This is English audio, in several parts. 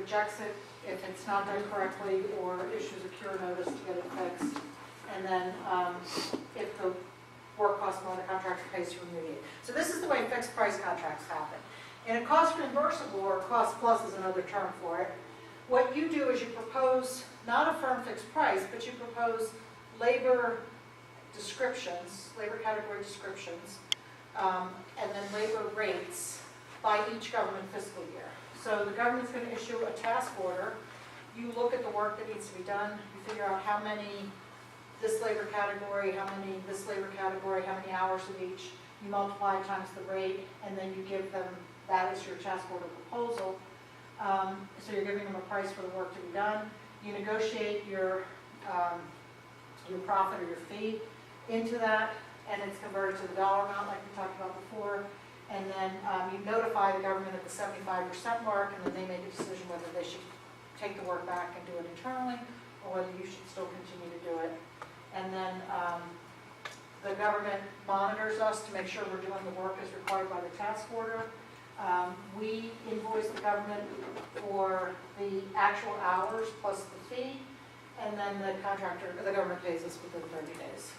rejects it if it's not done correctly or issues a cure notice to get it fixed. And then if the work costs more, the contractor pays to remediate. So this is the way fixed price contracts happen. In a cost reimbursable, or cost plus is another term for it, what you do is you propose not a firm fixed price, but you propose labor descriptions, labor category descriptions, and then labor rates by each government fiscal year. So the government's going to issue a task order. You look at the work that needs to be done. You figure out how many this labor category, how many this labor category, how many hours of each. You multiply times the rate, and then you give them that as your task order proposal. So you're giving them a price for the work to be done. You negotiate your profit or your fee into that, and it's converted to the dollar amount like we talked about before. And then you notify the government at the 75% mark, and then they make a decision whether they should take the work back and do it internally, or whether you should still continue to do it. And then the government monitors us to make sure we're doing the work as required by the task order. We invoice the government for the actual hours plus the fee, and then the government pays us within 30 days.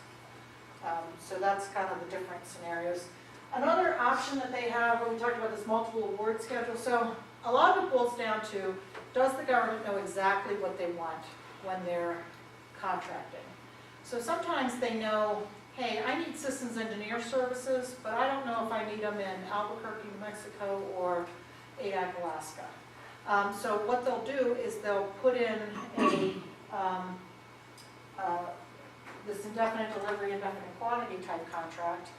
So that's kind of the different scenarios. Another option that they have, when we talked about this multiple award schedule, so a lot of it boils down to, does the government know exactly what they want when they're contracting? So sometimes they know, hey, I need systems engineer services, but I don't know if I need them in Albuquerque, New Mexico, or Adak, Alaska. So what they'll do is they'll put in this indefinite delivery, indefinite quantity type contract,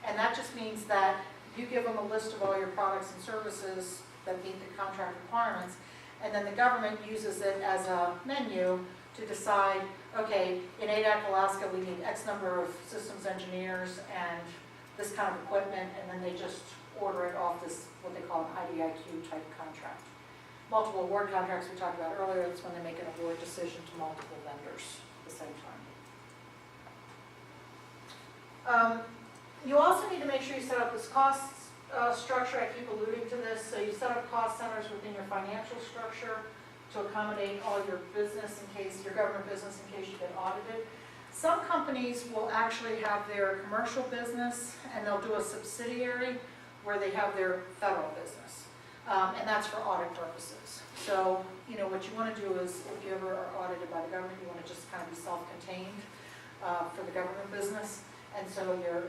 and that just means that you give them a list of all your products and services that meet the contract requirements, and then the government uses it as a menu to decide, okay, in Adak, Alaska, we need X number of systems engineers and this kind of equipment, and then they just order it off this, what they call an IDIQ type contract. Multiple award contracts we talked about earlier, that's when they make an award decision to multiple vendors at the same time. You also need to make sure you set up this cost structure. I keep alluding to this. So you set up cost centers within your financial structure to accommodate all your business in case, your government business in case you get audited. Some companies will actually have their commercial business and they'll do a subsidiary where they have their federal business. And that's for audit purposes. So, you know, what you want to do is, if you ever are audited by the government, you want to just kind of be self-contained for the government business. And so you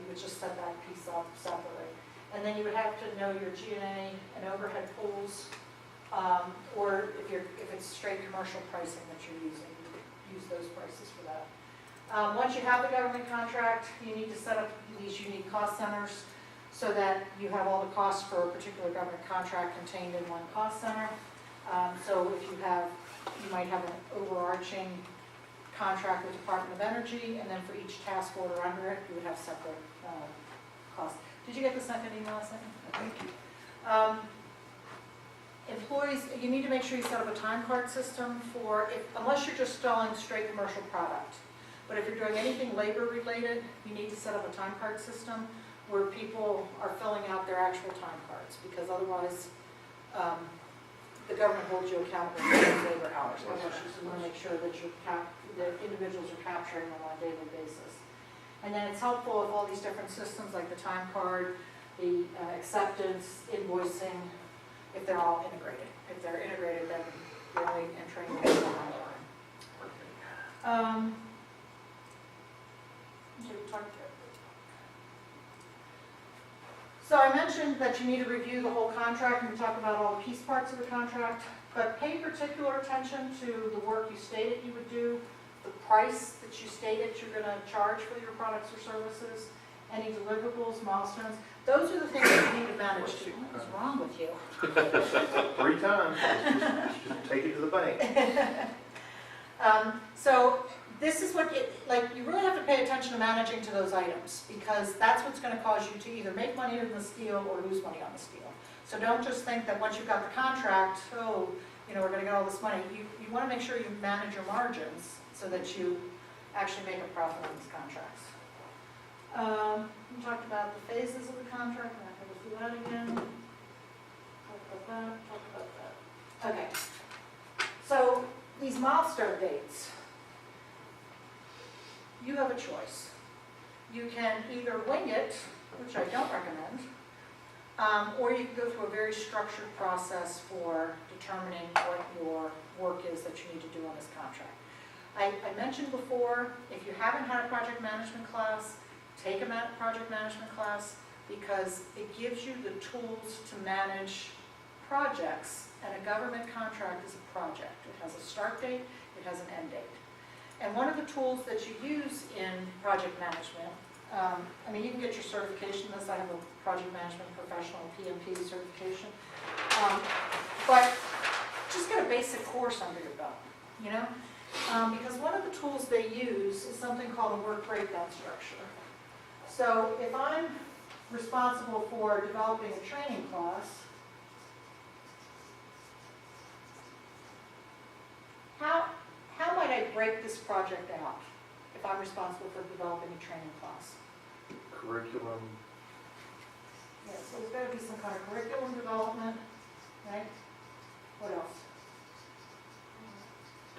would just set that piece up separately. And then you would have to know your G&A and overhead pools, or if it's straight commercial pricing that you're using, you would use those prices for that. Once you have the government contract, you need to set up these unique cost centers so that you have all the costs for a particular government contract contained in one cost center. So if you might have an overarching contract with the Department of Energy, and then for each task order under it, you would have separate costs. Did you get the second email I sent you? Thank you. Employees, you need to make sure you set up a time card system for, unless you're just selling straight commercial product. But if you're doing anything labor related, you need to set up a time card system where people are filling out their actual time cards, because otherwise the government holds you accountable for those labor hours. Otherwise, you want to make sure that the individuals are capturing them on a daily basis. And then it's helpful if all these different systems, like the time card, the acceptance, invoicing, if they're all integrated. If they're integrated, then billing and training is online. So I mentioned that you need to review the whole contract, and we talk about all the piece parts of the contract, but pay particular attention to the work you stated you would do, the price that you stated you're going to charge for your products or services, any deliverables, milestones. Those are the things that you need to manage. What is wrong with you? 3 times. Just take it to the bank. So this is what you really have to pay attention to managing to those items, because that's what's going to cause you to either make money on this deal or lose money on this deal. So don't just think that once you've got the contract, we're going to get all this money. You want to make sure you manage your margins so that you actually make a profit on these contracts. We talked about the phases of the contract. I'm not going to go through that again. Talk about that. Okay. milestone dates. You have a choice. You can either wing it, which I don't recommend, or you can go through a very structured process for determining what your work is that you need to do on this contract. I mentioned before, if you haven't had a project management class, take a project management class, because it gives you the tools to manage projects, and a government contract is a project. It has a start date, it has an end date. And one of the tools that you use in project management, I mean, you can get your certification in this. I have a project management professional, PMP certification. But just get a basic course under your belt, you know? Because one of the tools they use is something called a work breakdown structure. So if I'm responsible for developing a training class, how might I break this project out if I'm responsible for developing a training class? Curriculum, Yeah, so there's got to be some kind of curriculum development, right? What else?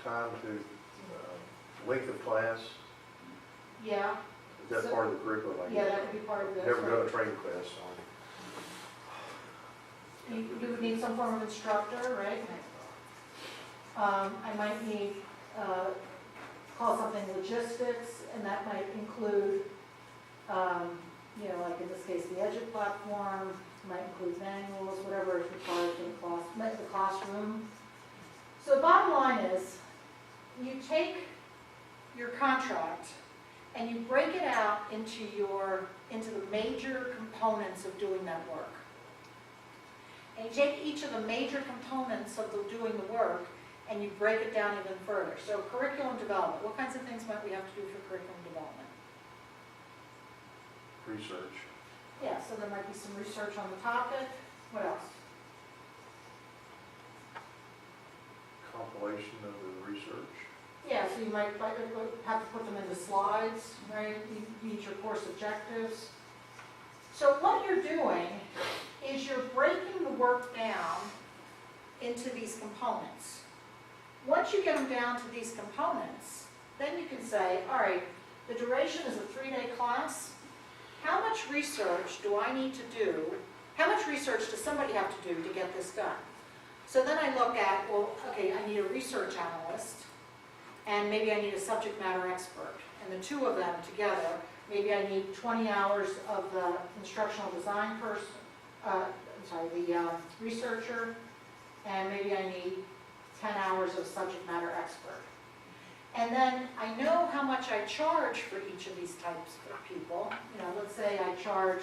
time to, length of class, Yeah, is that part of the curriculum? Like, yeah, that could be part of this. never right? done a training class on. You would need some form of instructor, right? I might need, call something logistics, and that might include, you know, like in this case, the Edge platform, might include manuals, whatever is required for the classroom. So the bottom line is, you take your contract and you break it out into the major components of doing that work. And you take each of the major components of doing the work and you break it down even further. So curriculum development, what kinds of things might we have to do for curriculum development? Research. Yeah, so there might be some research on the topic. What else? Compilation of the research. Yeah, so you might have to put them into slides, right? You meet your course objectives. So what you're doing is you're breaking the work down into these components. Once you get them down to these components, then you can say, all right, the duration is a 3-day class. How much research do I need to do? How much research does somebody have to do to get this done? So then I look at, well, okay, I need a research analyst, and maybe I need a subject matter expert. And the two of them together, maybe I need 20 hours of the instructional design person, the researcher, and maybe I need 10 hours of subject matter expert. And then I know how much I charge for each of these types of people. You know, let's say I charge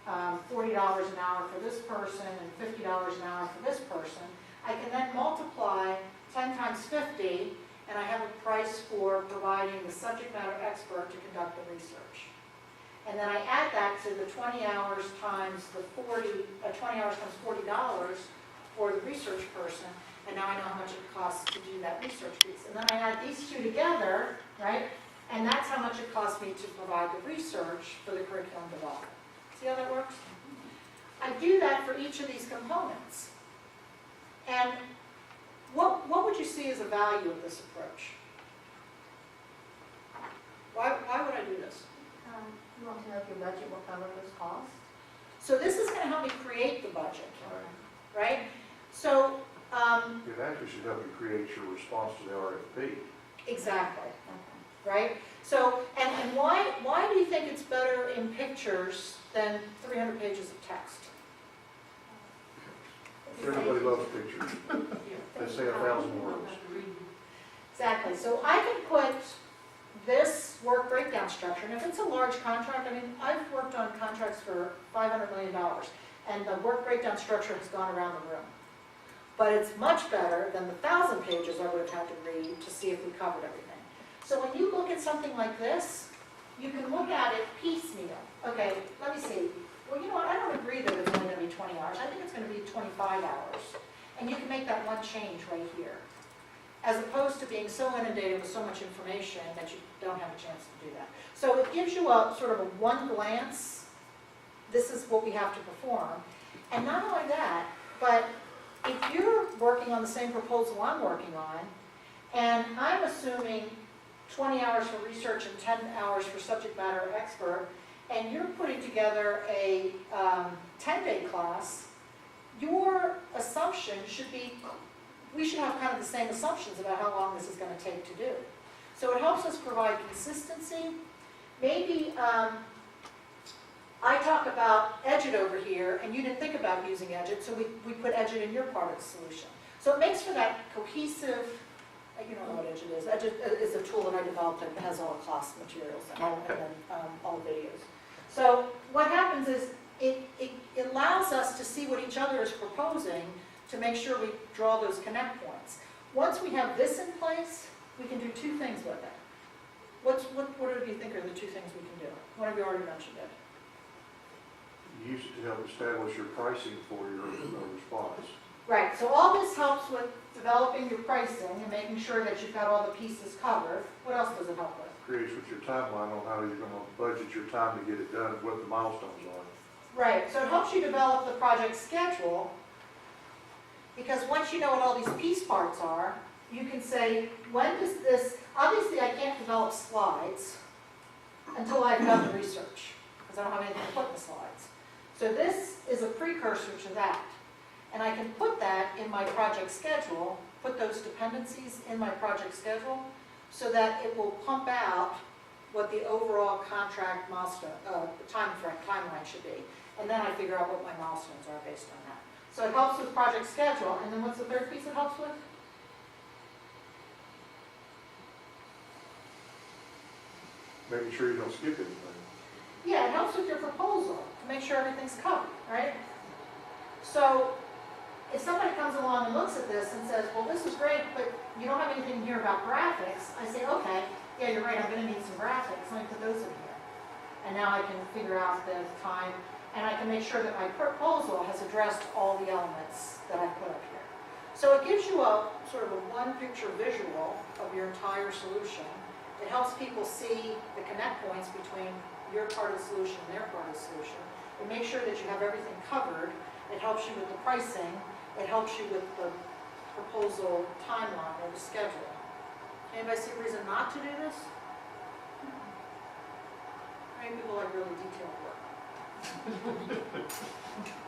$40 an hour for this person and $50 an hour for this person. I can then multiply 10 times 50, and I have a price for providing the subject matter expert to conduct the research. And then I add that to the 20 hours times the 20 hours times $40 for the research person, and now I know how much it costs to do that research piece. And then I add these two together, right? And that's how much it costs me to provide the research for the curriculum development. See how that works? I do that for each of these components. And what would you see as a value of this approach? Why would I do this? You want to know if your budget will cover those costs? So this is going to help me create the budget, right? So, It actually should help you create your response to the RFP. exactly, right? So, and why do you think it's better in pictures than 300 pages of text? Everybody loves pictures. They say 1,000 words. Exactly. So I can put this work breakdown structure, and if it's a large contract, I mean, I've worked on contracts for $500 million, and the work breakdown structure has gone around the room. But it's much better than the 1,000 pages I would have had to read to see if we covered everything. So when you look at something like this, you can look at it piecemeal. Okay, let me see. Well, you know what, I don't agree that it's only going to be 20 hours. I think it's going to be 25 hours. And you can make that one change right here, as opposed to being so inundated with so much information that you don't have a chance to do that. So it gives you a sort of a one glance, this is what we have to perform. And not only that, but if you're working on the same proposal I'm working on, And I'm assuming 20 hours for research and 10 hours for subject matter expert, and you're putting together a 10-day class, your assumption should be, we should have kind of the same assumptions about how long this is going to take to do. So it helps us provide consistency. Maybe I talk about Edgeit over here, and you didn't think about using Edgeit, so we put Edgeit in your part of the solution. So it makes for that cohesive, you don't know what Edgeit is. Edgeit is a tool that I developed that has all the class materials in it, Oh, okay. and then all the videos. So what happens is it allows us to see what each other is proposing to make sure we draw those connect points. Once we have this in place, we can do two things with it. What do you think are the two things we can do? One of you already mentioned it. Use it to help establish your pricing for your response. Right, so all this helps with developing your pricing and making sure that you've got all the pieces covered. What else does it help with? Creates with your timeline on how you're gonna budget your time to get it done, what the milestones are. Right, so it helps you develop the project schedule, because once you know what all these piece parts are, you can say, when does this, obviously I can't develop slides until I've done the research, because I don't have anything to put in the slides. So this is a precursor to that. And I can put that in my project schedule, put those dependencies in my project schedule, so that it will pump out what the overall contract milestone, timeline should be. And then I figure out what my milestones are based on that. So it helps with project schedule, and then what's the third piece it helps with? Making sure you don't skip anything. Yeah, it helps with your proposal, to make sure everything's covered, right? So if somebody comes along and looks at this and says, well, this is great, but you don't have anything here about graphics, I say, okay, yeah, you're right, I'm going to need some graphics, let me put those in here. And now I can figure out the time, and I can make sure that my proposal has addressed all the elements that I've put up here. So it gives you a sort of a one-picture visual of your entire solution. It helps people see the connect points between your part of the solution and their part of the solution. It makes sure that you have everything covered. It helps you with the pricing. It helps you with the proposal timeline or the schedule. Anybody see a reason not to do this? Many people like really detailed work.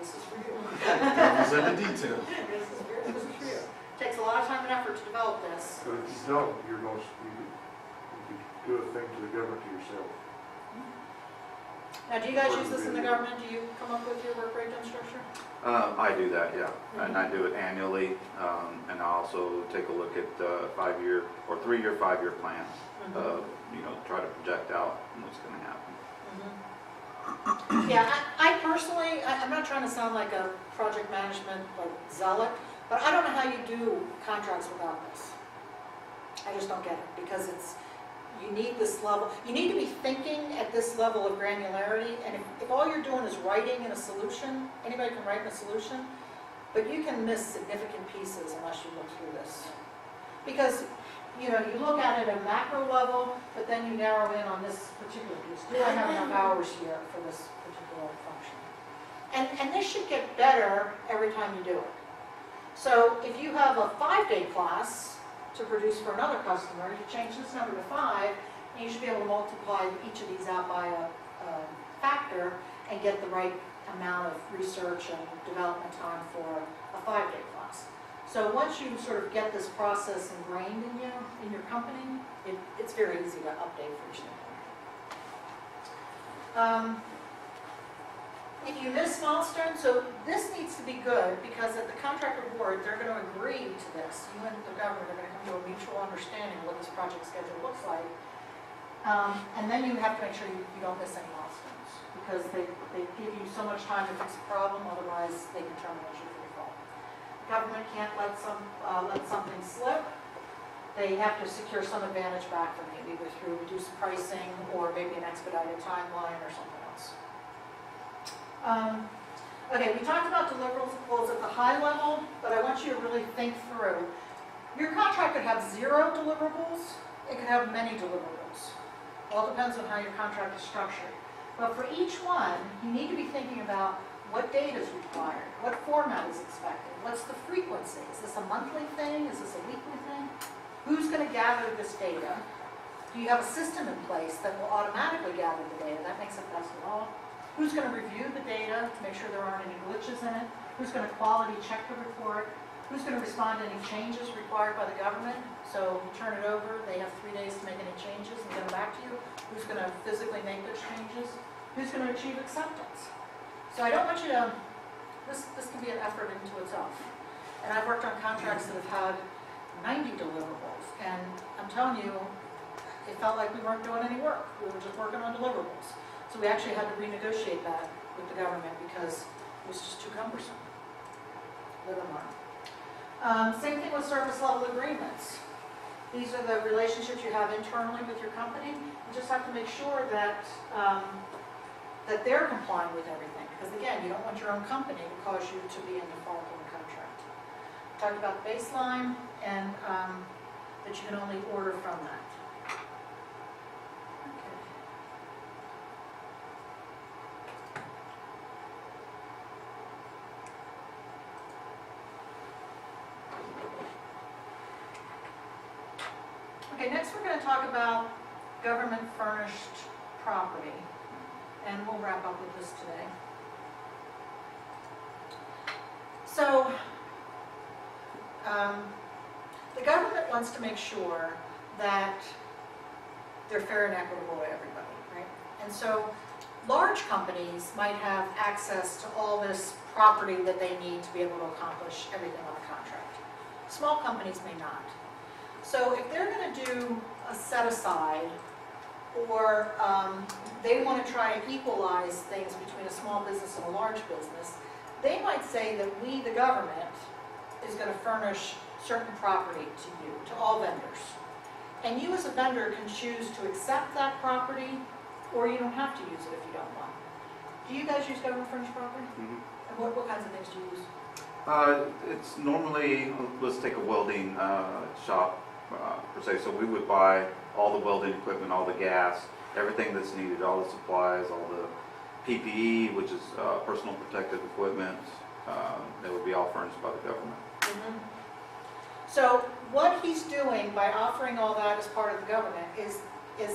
This is for you. Devil's in the detail. This is for you. It takes a lot of time and effort to develop this. But if you don't, you could do a thing to the government to yourself. Now, do you guys use this in the government? Do you come up with your work breakdown structure? I do that, yeah, and I do it annually, and I also take a look at 5-year or 3-year, 5-year plans. Try to project out what's going to happen. Yeah, I personally, I'm not trying to sound like a project management zealot, but I don't know how you do contracts without this. I just don't get it, because you need this level, you need to be thinking at this level of granularity, and if all you're doing is writing in a solution, anybody can write in a solution, but you can miss significant pieces unless you look through this. Because, you look at it at a macro level, but then you narrow in on this particular piece. Do I have enough hours here for this particular function? And this should get better every time you do it. So if you have a 5-day class to produce for another customer, you change this number to 5, and you should be able to multiply each of these out by a factor and get the right amount of research and development time for a 5-day class. So once you sort of get this process ingrained in you, in your company, it's very easy to update for each thing. If you miss milestones, so this needs to be good, because at the contractor board, they're going to agree to this. You and the government are going to come to a mutual understanding of what this project schedule looks like. And then you have to make sure you don't miss any milestones, because they give you so much time to fix a problem, otherwise they can terminate you for default. Government can't let something slip. They have to secure some advantage back from you, either through reduced pricing or maybe an expedited timeline or something else. Okay, we talked about deliverables at the high level, but I want you to really think through. Your contract could have 0 deliverables. It could have many deliverables. All depends on how your contract is structured. But for each one, you need to be thinking about what data is required, what format is expected, what's the frequency. Is this a monthly thing? Is this a weekly thing? Who's going to gather this data? Do you have a system in place that will automatically gather the data? That makes it pass the law. Who's going to review the data to make sure there aren't any glitches in it? Who's going to quality check the report? Who's going to respond to any changes required by the government? So you turn it over, they have 3 days to make any changes and get them back to you. Who's going to physically make those changes? Who's going to achieve acceptance? So I don't want you to, this can be an effort into itself. And I've worked on contracts that have had 90 deliverables, and I'm telling you, it felt like we weren't doing any work. We were just working on deliverables. So we actually had to renegotiate that with the government because it was just too cumbersome. Live and learn. Same thing with service level agreements. These are the relationships you have internally with your company. You just have to make sure that that they're complying with everything. Because again, you don't want your own company to cause you to be in default on the contract. Talk about the baseline and that you can only order from that. Okay. Okay, next we're going to talk about government furnished property, and we'll wrap up with this today. So, the government wants to make sure that they're fair and equitable to everybody, right? And so, large companies might have access to all this property that they need to be able to accomplish everything on a contract. Small companies may not. So if they're going to do a set-aside, or they want to try and equalize things between a small business and a large business, they might say that we, the government, is going to furnish certain property to you, to all vendors. And you as a vendor can choose to accept that property, or you don't have to use it if you don't want. Do you guys use government furnished property? And what kinds of things do you use? It's normally, let's take a welding shop per se. So we would buy all the welding equipment, all the gas, everything that's needed, all the supplies, all the PPE, which is personal protective equipment. That would be all furnished by the government. So what he's doing by offering all that as part of the government is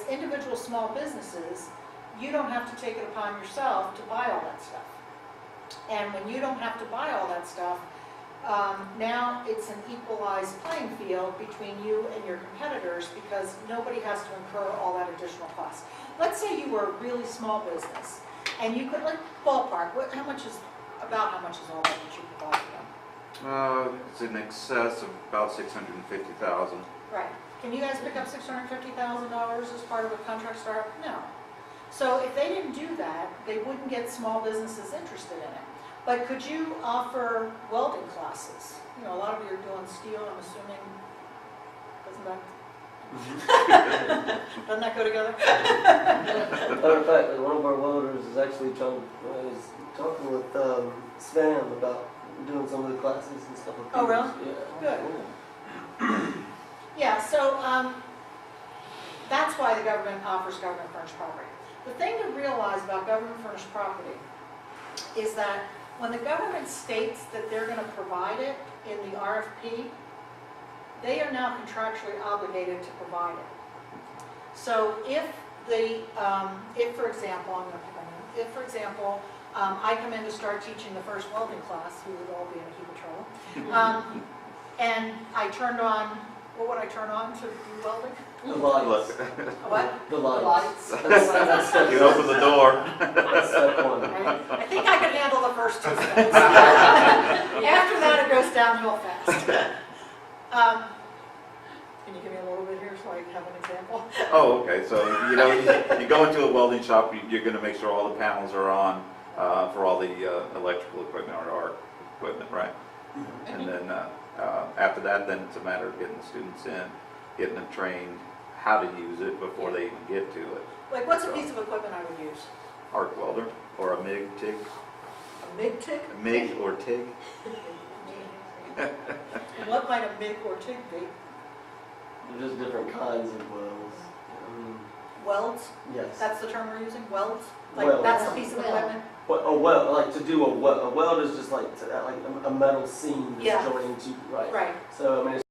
individual small businesses, you don't have to take it upon yourself to buy all that stuff. And when you don't have to buy all that stuff, now it's an equalized playing field between you and your competitors because nobody has to incur all that additional cost. Let's say you were a really small business and you could, like ballpark, how much is all that you could buy for them? It's in excess of about $650,000. Right. Can you guys pick up $650,000 as part of a contract startup? No. So if they didn't do that, they wouldn't get small businesses interested in it. But could you offer welding classes? You know, a lot of you are doing steel, I'm assuming. Doesn't that go together? Matter of fact, one of our welders is actually talking with Svan about doing some of the classes and stuff like that. Oh, really? Yeah. Good. Yeah, so that's why the government offers government furnished property. The thing to realize about government furnished property is that when the government states that they're going to provide it in the RFP, they are now contractually obligated to provide it. So if for example, I come in to start teaching the first welding class, we would all be in a heap of trouble, and I turned on, what would I turn on to do welding? The lights. What? The lights. That's You open the door. That's step one. Right? I think I could handle the first 2 steps. After that, it goes downhill fast. Can you give me a little bit here so I can have an example? Oh, okay. So, you go into a welding shop, you're going to make sure all the panels are on for all the electrical equipment or arc equipment, right? And then after that, then it's a matter of getting the students in, getting them trained how to use it before they even get to it. Like, what's a piece of equipment I would use? Arc welder or a MIG, TIG. A MIG TIG? MIG or TIG. And what might a MIG or TIG be? They're just different kinds of welds. Welds? Yes. That's the term we're using? Welds? Like, Welds. that's the piece of Weld. equipment? But a weld, like to do a weld is just like a metal seam that's Yeah. joining two, right? Right. So I mean,